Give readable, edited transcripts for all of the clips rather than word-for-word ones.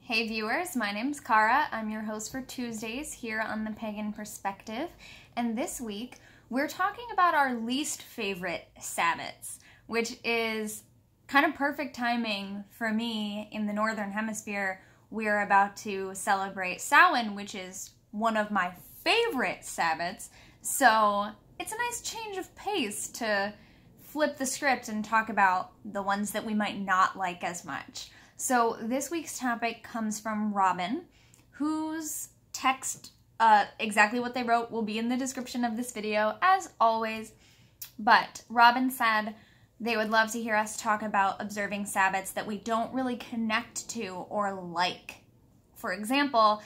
Hey viewers, my name's Cara. I'm your host for Tuesdays here on the Pagan Perspective, and this week we're talking about our least favorite Sabbats, which is kind of perfect timing for me in the Northern Hemisphere. We're about to celebrate Samhain, which is one of my favorite Sabbats, so it's a nice change of pace to flip the script and talk about the ones that we might not like as much. So this week's topic comes from Robin, whose text, exactly what they wrote, will be in the description of this video, as always. But Robin said they would love to hear us talk about observing Sabbats that we don't really connect to or like. For example,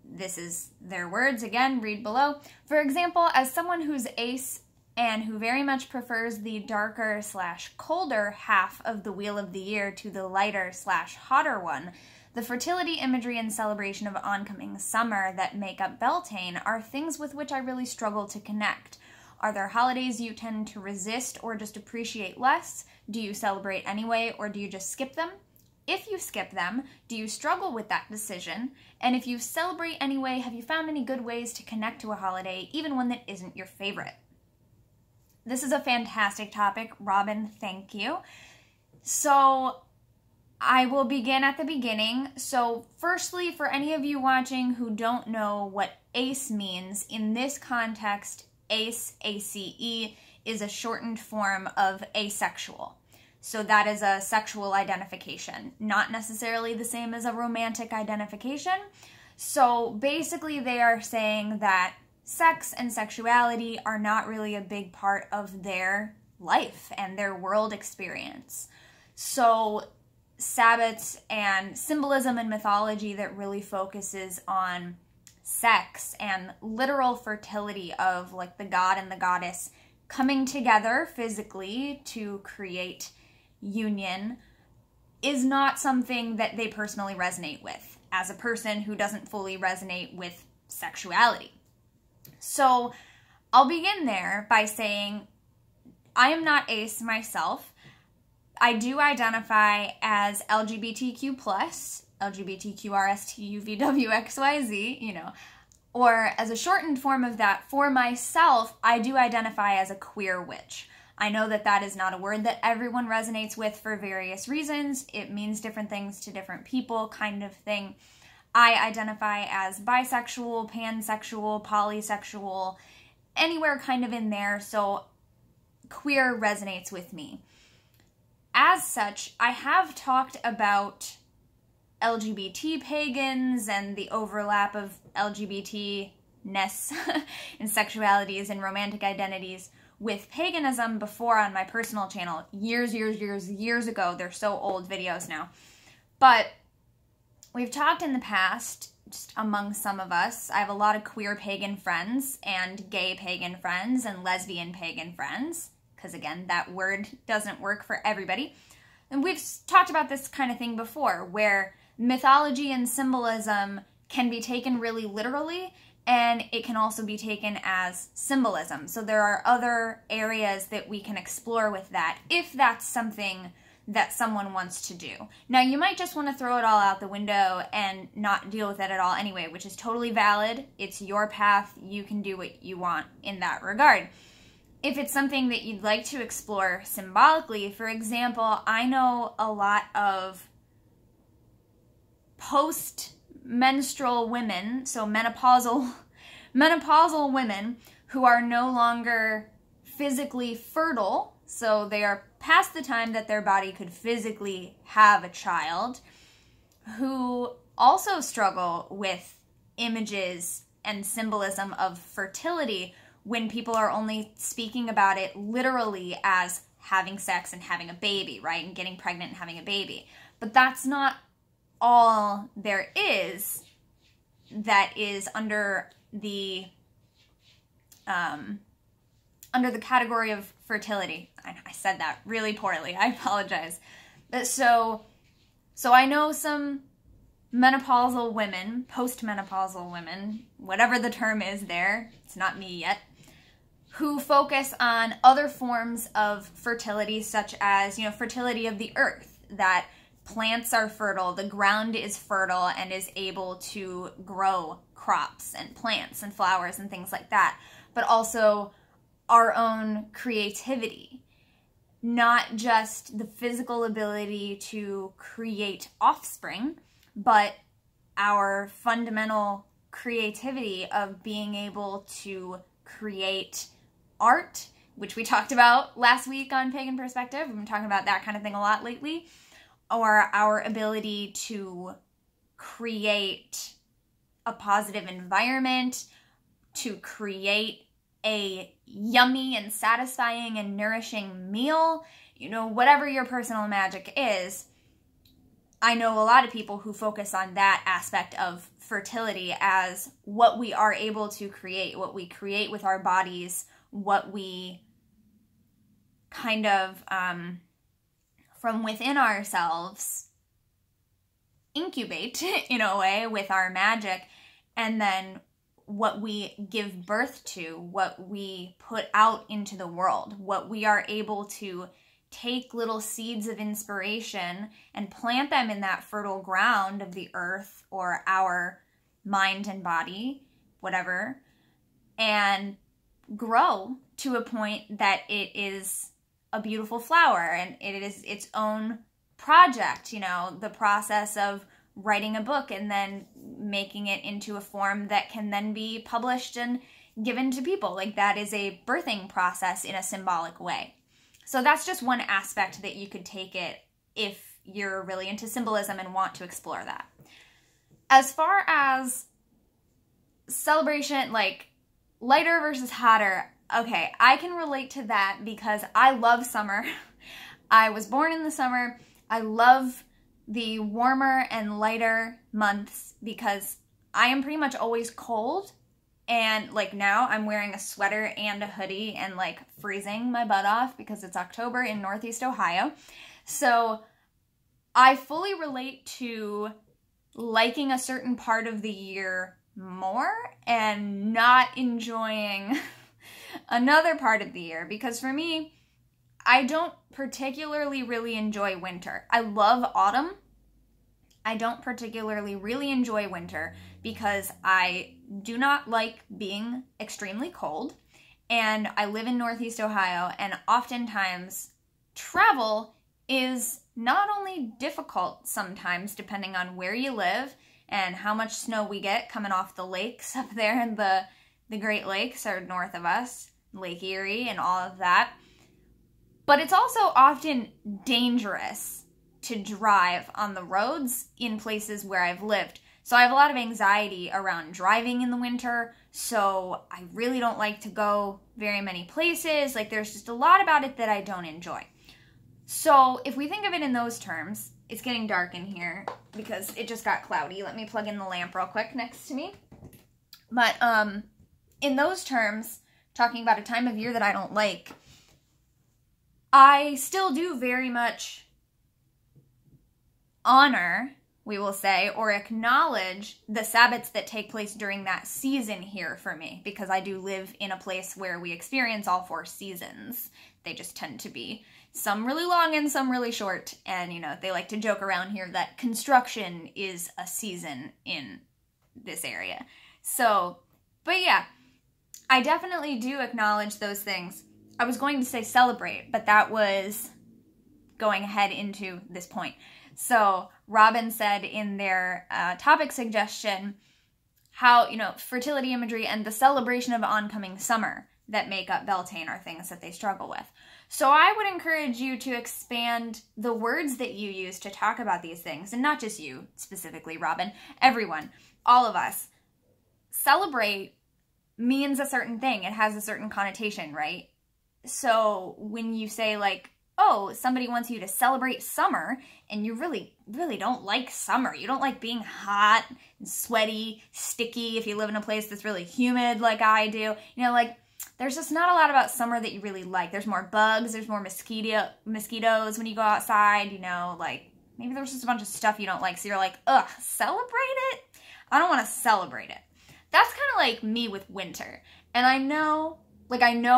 this is their words, again, read below. For example, as someone who's ace and who very much prefers the darker / colder half of the wheel of the year to the lighter / hotter one, the fertility imagery and celebration of oncoming summer that make up Beltane are things with which I really struggle to connect. Are there holidays you tend to resist or just appreciate less? Do you celebrate anyway, or do you just skip them? If you skip them, do you struggle with that decision? And if you celebrate anyway, have you found any good ways to connect to a holiday, even one that isn't your favorite? This is a fantastic topic, Robin, thank you. So I will begin at the beginning. So firstly, for any of you watching who don't know what ace means, in this context, ace, A-C-E, is a shortened form of asexual. So that is a sexual identification, not necessarily the same as a romantic identification. So basically they are saying that sex and sexuality are not really a big part of their life and their world experience. So Sabbats and symbolism and mythology that really focuses on sex and literal fertility of like the god and the goddess coming together physically to create union is not something that they personally resonate with as a person who doesn't fully resonate with sexuality. So I'll begin there by saying I am not ace myself. I do identify as LGBTQ+, LGBTQRSTUVWXYZ, you know, or as a shortened form of that, for myself, I do identify as a queer witch. I know that that is not a word that everyone resonates with for various reasons. It means different things to different people, kind of thing. I identify as bisexual, pansexual, polysexual, anywhere kind of in there, so queer resonates with me. As such, I have talked about LGBT pagans and the overlap of LGBT-ness and sexualities and romantic identities with paganism before on my personal channel, years ago. They're so old videos now. But we've talked in the past, just among some of us. I have a lot of queer pagan friends and gay pagan friends and lesbian pagan friends, because again, that word doesn't work for everybody. And we've talked about this kind of thing before, where mythology and symbolism can be taken really literally, and it can also be taken as symbolism. So there are other areas that we can explore with that, if that's something that someone wants to do. Now, you might just want to throw it all out the window and not deal with it at all anyway, which is totally valid. It's your path. You can do what you want in that regard. If it's something that you'd like to explore symbolically, for example, I know a lot of post-menstrual women, so menopausal women who are no longer physically fertile, so they are past the time that their body could physically have a child, who also struggle with images and symbolism of fertility when people are only speaking about it literally as having sex and having a baby, right? And getting pregnant and having a baby. But that's not all there is that is under the category of fertility. I said that really poorly. I apologize. So I know some menopausal women, post-menopausal women, whatever the term is there, it's not me yet, who focus on other forms of fertility, such as, fertility of the earth, that plants are fertile, the ground is fertile and is able to grow crops and plants and flowers and things like that, but also our own creativity. Not just the physical ability to create offspring, but our fundamental creativity of being able to create art, which we talked about last week on Pagan Perspective. We've been talking about that kind of thing a lot lately. Or our ability to create a positive environment, to create a yummy and satisfying and nourishing meal, you know, whatever your personal magic is. I know a lot of people who focus on that aspect of fertility as what we are able to create, what we create with our bodies, what we kind of, from within ourselves, incubate in a way with our magic, and then what we give birth to, what we put out into the world, what we are able to take little seeds of inspiration and plant them in that fertile ground of the earth or our mind and body, whatever, and grow to a point that it is a beautiful flower and it is its own project, you know, the process of writing a book and then making it into a form that can then be published and given to people. Like, that is a birthing process in a symbolic way. So that's just one aspect that you could take it if you're really into symbolism and want to explore that. As far as celebration, like lighter versus hotter, okay, I can relate to that because I love summer. I was born in the summer. I love the warmer and lighter months because I am pretty much always cold. And like now I'm wearing a sweater and a hoodie and like freezing my butt off because it's October in Northeast Ohio. So I fully relate to liking a certain part of the year more and not enjoying another part of the year, because for me, I don't particularly really enjoy winter. I love autumn. I don't particularly really enjoy winter because I do not like being extremely cold, and I live in Northeast Ohio, and oftentimes travel is not only difficult sometimes depending on where you live and how much snow we get coming off the lakes up there, and the Great Lakes are north of us, Lake Erie and all of that, but it's also often dangerous to drive on the roads in places where I've lived. So I have a lot of anxiety around driving in the winter, so I really don't like to go very many places. Like, there's just a lot about it that I don't enjoy. So if we think of it in those terms, it's getting dark in here because it just got cloudy. Let me plug in the lamp real quick next to me. But in those terms, talking about a time of year that I don't like, I still do very much honor, we will say, or acknowledge the Sabbats that take place during that season here for me, because I do live in a place where we experience all 4 seasons. They just tend to be some really long and some really short, and, you know, they like to joke around here that construction is a season in this area. So, but yeah, I definitely do acknowledge those things. I was going to say celebrate, but that was going ahead into this point. So Robin said in their topic suggestion how, you know, fertility imagery and the celebration of oncoming summer that make up Beltane are things that they struggle with. So I would encourage you to expand the words that you use to talk about these things, and not just you specifically, Robin, everyone, all of us. Celebrate means a certain thing. It has a certain connotation, right? So when you say like, oh, somebody wants you to celebrate summer, and you really, really don't like summer. You don't like being hot and sweaty, sticky if you live in a place that's really humid like I do. You know, like, there's just not a lot about summer that you really like. There's more bugs, there's more mosquitoes when you go outside, you know, like, maybe there's just a bunch of stuff you don't like, so you're like, ugh, celebrate it? I don't want to celebrate it. That's kind of like me with winter. And I know,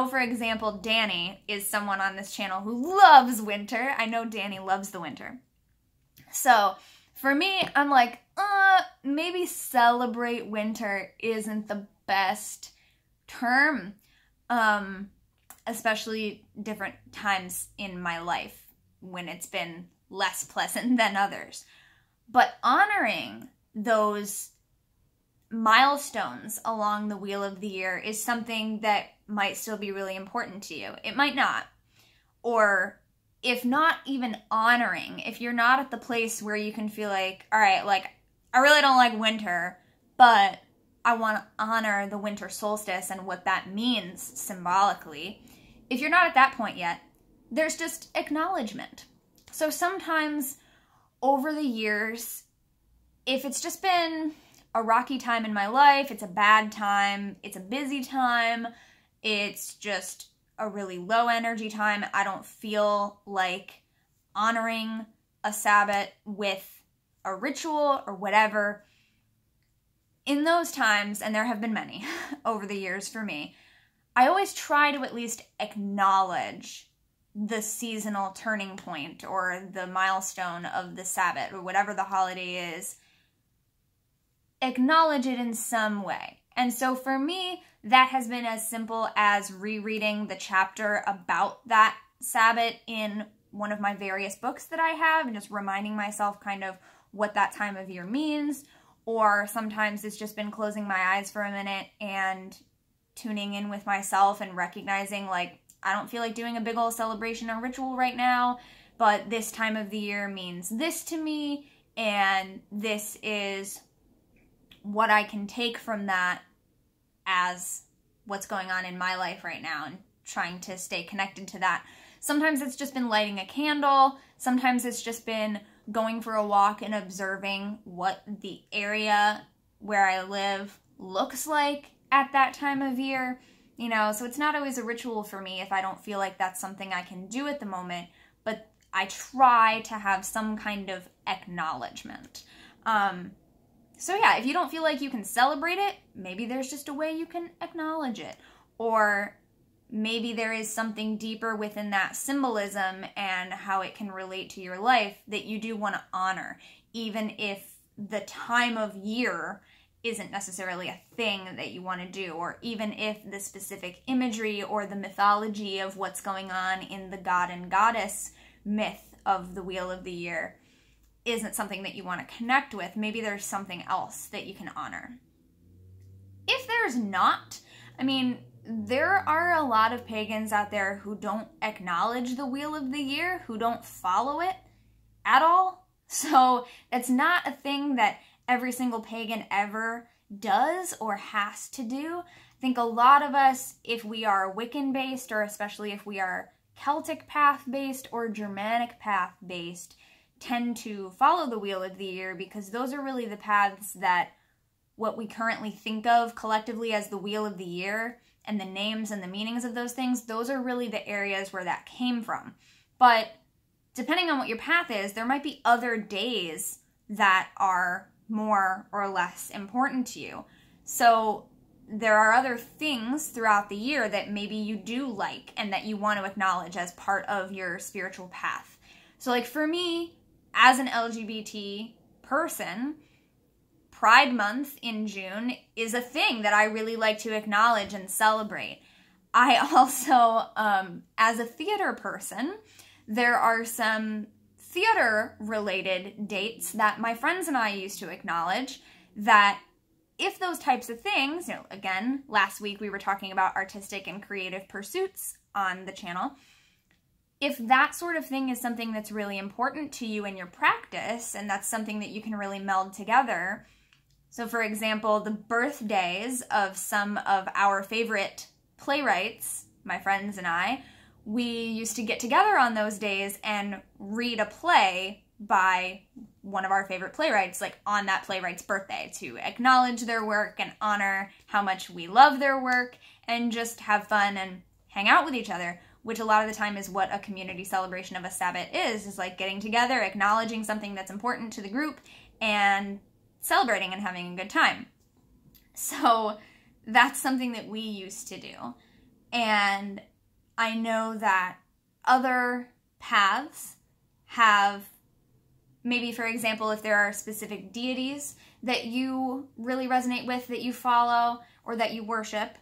for example, Danny is someone on this channel who loves winter. I know Danny loves the winter. So for me, I'm like, maybe celebrate winter isn't the best term, especially different times in my life when it's been less pleasant than others. But honoring those milestones along the wheel of the year is something that might still be really important to you. It might not. Or if not even honoring, if you're not at the place where you can feel like, all right, like, I really don't like winter, but I want to honor the winter solstice and what that means symbolically. If you're not at that point yet, there's just acknowledgement. So sometimes over the years, if it's just been a rocky time in my life, it's a bad time, it's a busy time, it's just a really low energy time, I don't feel like honoring a Sabbat with a ritual or whatever. In those times, and there have been many over the years for me, I always try to at least acknowledge the seasonal turning point or the milestone of the Sabbath or whatever the holiday is. Acknowledge it in some way. And so for me, that has been as simple as rereading the chapter about that Sabbath in one of my various books that I have and just reminding myself kind of what that time of year means. Or sometimes it's just been closing my eyes for a minute and tuning in with myself and recognizing, like, I don't feel like doing a big old celebration or ritual right now, but this time of the year means this to me, and this is what I can take from that as what's going on in my life right now, and trying to stay connected to that. Sometimes it's just been lighting a candle. Sometimes it's just been going for a walk and observing what the area where I live looks like at that time of year. You know, so it's not always a ritual for me if I don't feel like that's something I can do at the moment, but I try to have some kind of acknowledgement. So yeah, if you don't feel like you can celebrate it, maybe there's just a way you can acknowledge it. Or maybe there is something deeper within that symbolism and how it can relate to your life that you do want to honor, even if the time of year isn't necessarily a thing that you want to do, or even if the specific imagery or the mythology of what's going on in the god and goddess myth of the wheel of the year isn't something that you want to connect with. Maybe there's something else that you can honor. If there's not, I mean, there are a lot of pagans out there who don't acknowledge the wheel of the year, who don't follow it at all. So it's not a thing that every single pagan ever does or has to do. I think a lot of us, if we are Wiccan-based, or especially if we are Celtic path-based or Germanic path-based, tend to follow the wheel of the year, because those are really the paths that what we currently think of collectively as the wheel of the year, and the names and the meanings of those things, those are really the areas where that came from. But depending on what your path is, there might be other days that are more or less important to you. So there are other things throughout the year that maybe you do like and that you want to acknowledge as part of your spiritual path. So like for me, as an LGBT person, Pride Month in June is a thing that I really like to acknowledge and celebrate. I also, as a theater person, there are some theater-related dates that my friends and I used to acknowledge, that if those types of things, you know, again, last week we were talking about artistic and creative pursuits on the channel, if that sort of thing is something that's really important to you in your practice, and that's something that you can really meld together. So for example, the birthdays of some of our favorite playwrights, my friends and I, we used to get together on those days and read a play by one of our favorite playwrights, like on that playwright's birthday, to acknowledge their work and honor how much we love their work and just have fun and hang out with each other, which a lot of the time is what a community celebration of a Sabbath is like getting together, acknowledging something that's important to the group, and celebrating and having a good time. So that's something that we used to do. And I know that other paths have maybe, for example, if there are specific deities that you really resonate with, that you follow, or that you worship,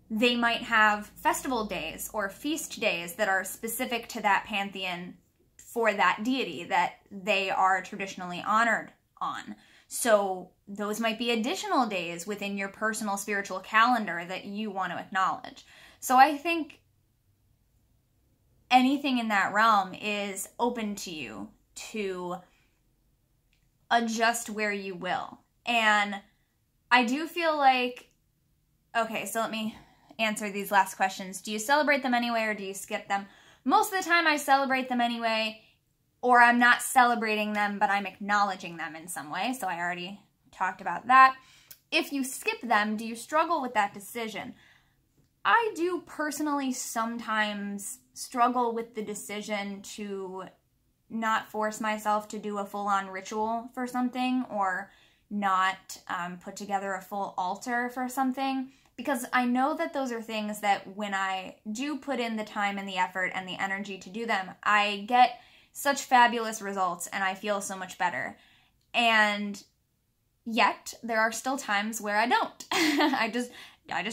they might have festival days or feast days that are specific to that pantheon for that deity that they are traditionally honored on. So those might be additional days within your personal spiritual calendar that you want to acknowledge. So I think anything in that realm is open to you to adjust where you will. And I do feel like, okay, so let me answer these last questions. Do you celebrate them anyway, or do you skip them? Most of the time I celebrate them anyway, or I'm not celebrating them, but I'm acknowledging them in some way. So I already talked about that. If you skip them, do you struggle with that decision? I do personally sometimes struggle with the decision to not force myself to do a full-on ritual for something, or not put together a full altar for something, because I know that those are things that when I do put in the time and the effort and the energy to do them, I get such fabulous results and I feel so much better. And yet there are still times where I don't. I just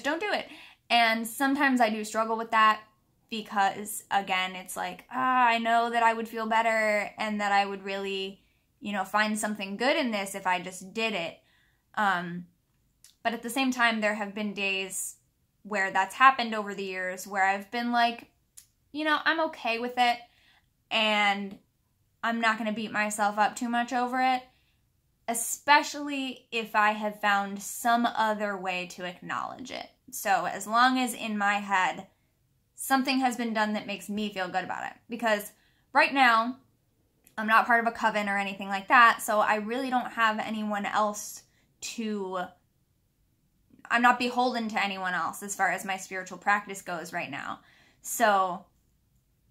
don't do it. And sometimes I do struggle with that, because again, it's like, I know that I would feel better and that I would really, find something good in this if I just did it. But at the same time, there have been days where that's happened over the years where I've been like, I'm okay with it and I'm not going to beat myself up too much over it, especially if I have found some other way to acknowledge it. So as long as in my head, something has been done that makes me feel good about it. Because right now, I'm not part of a coven or anything like that, so I really don't have anyone else I'm not beholden to anyone else as far as my spiritual practice goes right now. So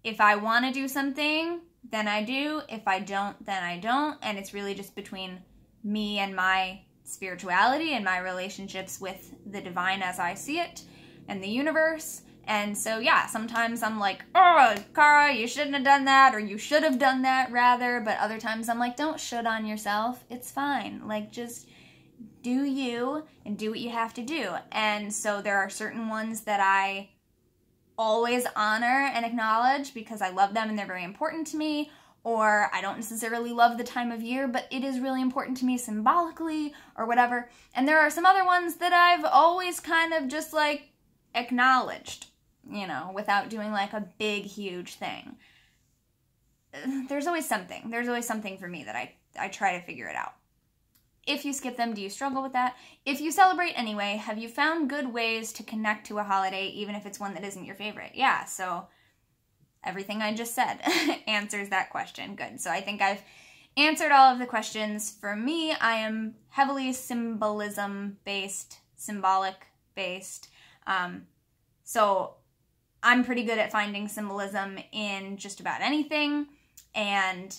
if I want to do something, then I do. If I don't, then I don't. And it's really just between me and my spirituality and my relationships with the divine as I see it and the universe. And so, yeah, sometimes I'm like, oh, Cara, you shouldn't have done that, or you should have done that rather. But other times I'm like, don't should on yourself. It's fine. Like, just do you and do what you have to do. And so there are certain ones that I always honor and acknowledge because I love them and they're very important to me. Or I don't necessarily love the time of year, but it is really important to me symbolically or whatever. And there are some other ones that I've always kind of just like acknowledged, without doing like a big, huge thing. There's always something. There's always something for me that I try to figure it out. If you skip them, do you struggle with that? If you celebrate anyway, have you found good ways to connect to a holiday, even if it's one that isn't your favorite? Yeah, so everything I just said answers that question. Good. So I think I've answered all of the questions. For me, I am heavily symbolism-based, symbolic-based. So I'm pretty good at finding symbolism in just about anything. And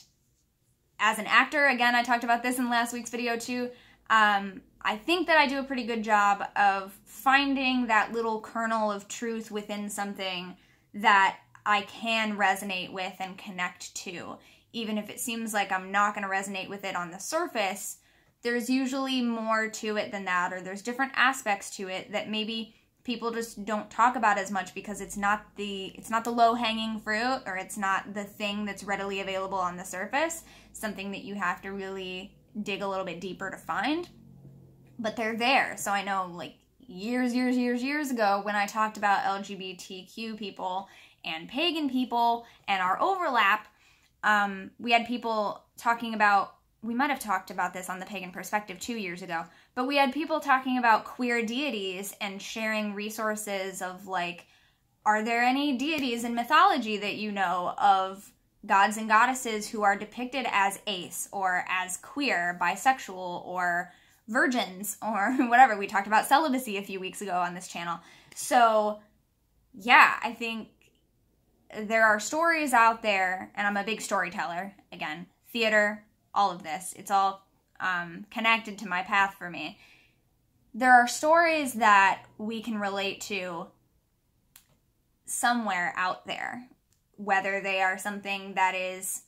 as an actor, again, I talked about this in last week's video too, I think that I do a pretty good job of finding that little kernel of truth within something that I can resonate with and connect to. Even if it seems like I'm not going to resonate with it on the surface, there's usually more to it than that, or there's different aspects to it that maybe people just don't talk about as much because it's not the low-hanging fruit, or it's not the thing that's readily available on the surface, something that you have to really dig a little bit deeper to find. But they're there. So I know like years ago when I talked about LGBTQ people and pagan people and our overlap, we had people talking about, we might have talked about this on the Pagan Perspective 2 years ago, but we had people talking about queer deities and sharing resources of like, are there any deities in mythology that you know of gods and goddesses who are depicted as ace or as queer, bisexual, or virgins, or whatever. We talked about celibacy a few weeks ago on this channel. So yeah, I think there are stories out there, and I'm a big storyteller, again, theater, all of this, it's all connected to my path for me. There are stories that we can relate to somewhere out there, whether they are something that is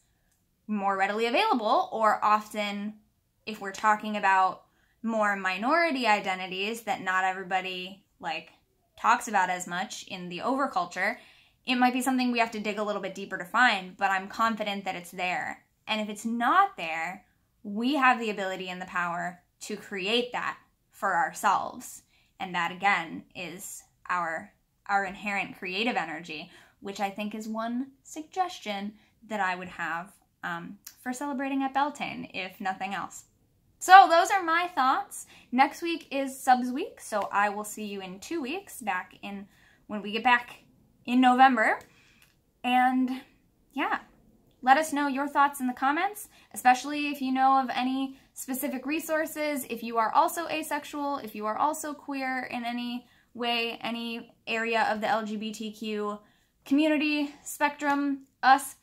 more readily available, or often if we're talking about more minority identities that not everybody like talks about as much in the overculture, it might be something we have to dig a little bit deeper to find, but I'm confident that it's there. And if it's not there, we have the ability and the power to create that for ourselves. And that again is our inherent creative energy, which I think is one suggestion that I would have for celebrating at Beltane, if nothing else. So those are my thoughts. Next week is subs week, so I will see you in 2 weeks, when we get back in November. And yeah, let us know your thoughts in the comments, especially if you know of any specific resources, if you are also asexual, if you are also queer in any way, any area of the LGBTQ community spectrum, us.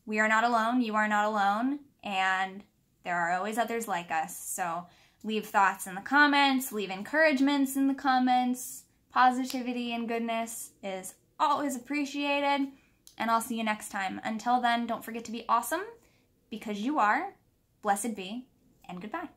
We are not alone, you are not alone, and there are always others like us. So leave thoughts in the comments, leave encouragements in the comments. Positivity and goodness is always appreciated, and I'll see you next time. Until then, don't forget to be awesome, because you are. Blessed be, and goodbye.